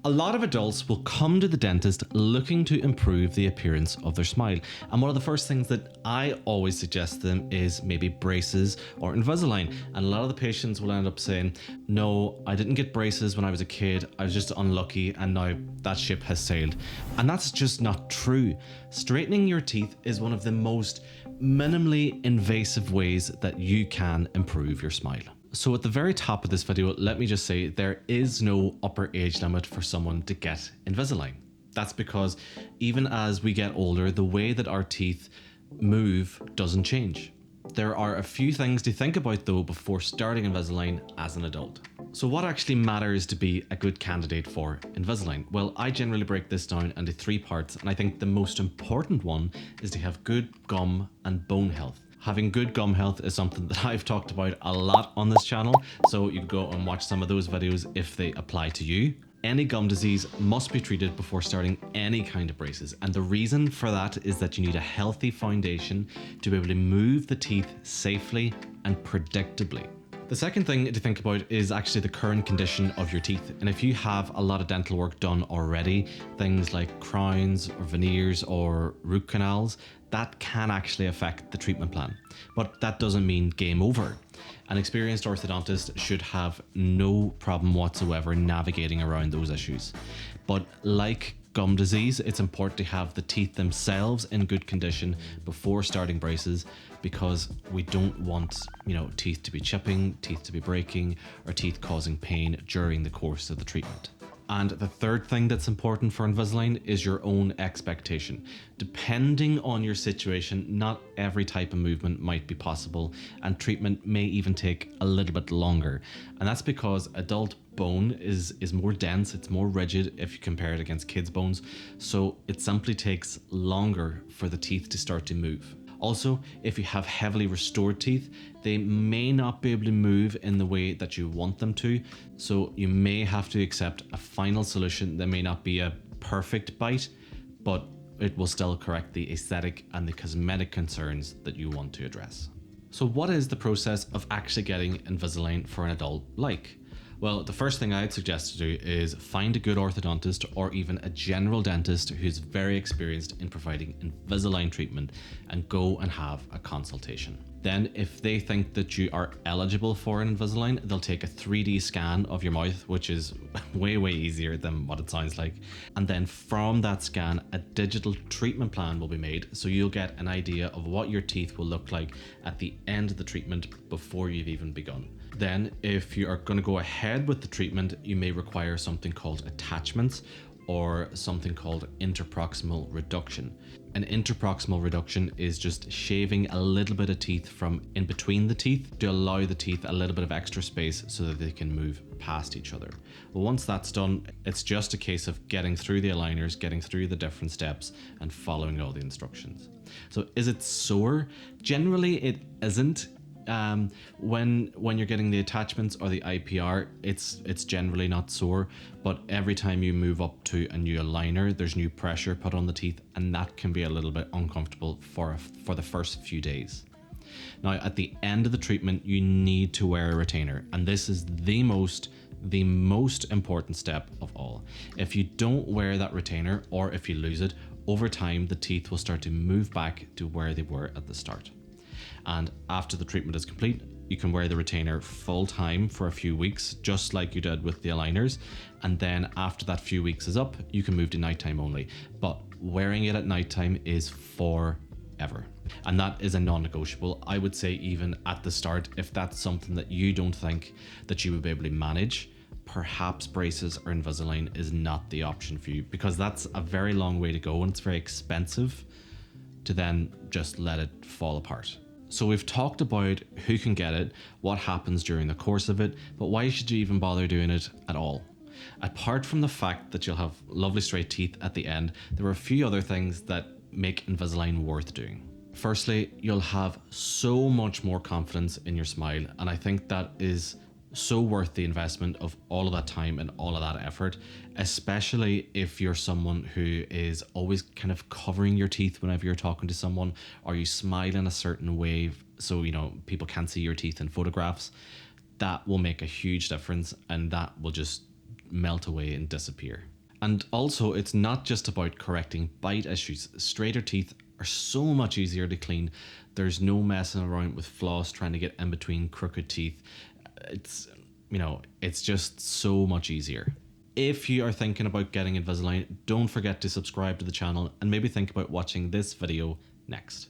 A lot of adults will come to the dentist looking to improve the appearance of their smile. And one of the first things that I always suggest to them is maybe braces or Invisalign. And a lot of the patients will end up saying, no, I didn't get braces when I was a kid. I was just unlucky and now that ship has sailed. And that's just not true. Straightening your teeth is one of the most minimally invasive ways that you can improve your smile. So at the very top of this video, let me just say there is no upper age limit for someone to get Invisalign. That's because even as we get older, the way that our teeth move doesn't change. There are a few things to think about though before starting Invisalign as an adult. So what actually matters to be a good candidate for Invisalign? Well, I generally break this down into 3 parts, and I think the most important one is to have good gum and bone health. Having good gum health is something that I've talked about a lot on this channel, so you can go and watch some of those videos if they apply to you. Any gum disease must be treated before starting any kind of braces, and the reason for that is that you need a healthy foundation to be able to move the teeth safely and predictably. The second thing to think about is actually the current condition of your teeth. And if you have a lot of dental work done already, things like crowns or veneers or root canals, that can actually affect the treatment plan. But that doesn't mean game over. An experienced orthodontist should have no problem whatsoever navigating around those issues. But like gum disease, it's important to have the teeth themselves in good condition before starting braces, because we don't want, teeth to be chipping, teeth to be breaking, or teeth causing pain during the course of the treatment. And the third thing that's important for Invisalign is your own expectation. Depending on your situation, not every type of movement might be possible, and treatment may even take a little bit longer. And that's because adult bone is more dense, it's more rigid if you compare it against kids' bones, so it simply takes longer for the teeth to start to move. Also, if you have heavily restored teeth, they may not be able to move in the way that you want them to, so you may have to accept a final solution that may not be a perfect bite, but it will still correct the aesthetic and the cosmetic concerns that you want to address. So what is the process of actually getting Invisalign for an adult like? Well, the first thing I'd suggest to do is find a good orthodontist or even a general dentist who's very experienced in providing Invisalign treatment, and go and have a consultation. Then, if they think that you are eligible for an Invisalign, they'll take a 3D scan of your mouth, which is way easier than what it sounds like. And then from that scan, a digital treatment plan will be made, so you'll get an idea of what your teeth will look like at the end of the treatment before you've even begun. Then, if you are going to go ahead with the treatment, you may require something called attachments or something called interproximal reduction. An interproximal reduction is just shaving a little bit of teeth from in between the teeth to allow the teeth a little bit of extra space so that they can move past each other. Well, once that's done, it's just a case of getting through the aligners, getting through the different steps, and following all the instructions. So is it sore? Generally, it isn't. When you're getting the attachments or the IPR, it's generally not sore, but every time you move up to a new aligner, there's new pressure put on the teeth, and that can be a little bit uncomfortable for the first few days. Now, at the end of the treatment, you need to wear a retainer, and this is the most important step of all. If you don't wear that retainer, or if you lose it, over time, the teeth will start to move back to where they were at the start. And after the treatment is complete, you can wear the retainer full time for a few weeks, just like you did with the aligners. And then after that few weeks is up, you can move to nighttime only. But wearing it at nighttime is forever. And that is a non-negotiable. I would say even at the start, if that's something that you don't think that you would be able to manage, perhaps braces or Invisalign is not the option for you, because that's a very long way to go and it's very expensive to then just let it fall apart. So we've talked about who can get it, what happens during the course of it, but why should you even bother doing it at all? Apart from the fact that you'll have lovely straight teeth at the end, there are a few other things that make Invisalign worth doing. Firstly, you'll have so much more confidence in your smile, and I think that is so worth the investment of all of that time and all of that effort, especially if you're someone who is always kind of covering your teeth whenever you're talking to someone, or you smile in a certain way so people can't see your teeth in photographs. That will make a huge difference, and that will just melt away and disappear. And also, it's not just about correcting bite issues. Straighter teeth are so much easier to clean. There's no messing around with floss trying to get in between crooked teeth. It's, it's just so much easier. If you are thinking about getting Invisalign, don't forget to subscribe to the channel and maybe think about watching this video next.